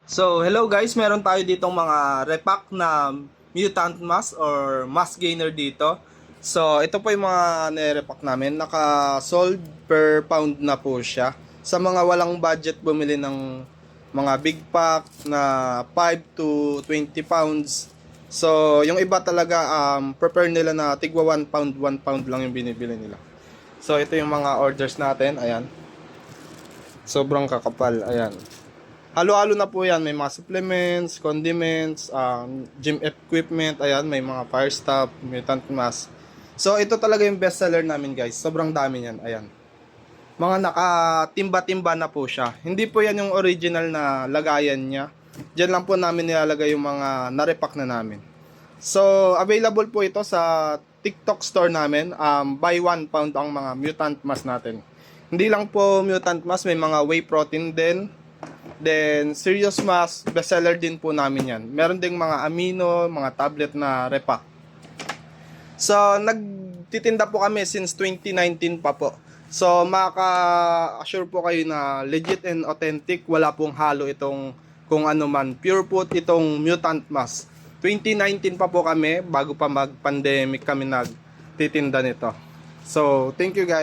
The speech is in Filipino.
So, hello guys, meron tayo ditong mga repack na mutant mask or mask gainer dito. So, ito po yung mga nire-repack namin. Naka-sold per pound na po siya. Sa mga walang budget bumili ng mga big pack na 5 to 20 pounds. So, yung iba talaga prepare nila na tigwa 1 pound, 1 pound lang yung binibili nila. So, ito yung mga orders natin. Ayan. Sobrang kakapal. Ayan. Halo-halo na po yan. May mga supplements, condiments, gym equipment. Ayan, may mga fire stuff, mutant mask. So, ito talaga yung best seller namin guys. Sobrang dami yan. Ayan. Mga nakatimba-timba na po siya. Hindi po yan yung original na lagayan niya. Diyan lang po namin nilalagay yung mga narepack na namin. So, available po ito sa TikTok store namin. Buy 1 pound ang mga mutant mask natin. Hindi lang po mutant mask, may mga whey protein din. Then, Serious Mask, bestseller din po namin yan. Meron ding mga amino, mga tablet na repack. So, nagtitinda po kami since 2019 pa po. So, maka-assure po kayo na legit and authentic. Wala pong halo itong kung ano man. Pure po itong Mutant Mask. 2019 pa po kami, bago pa mag-pandemic kami nagtitinda nito. So, thank you guys.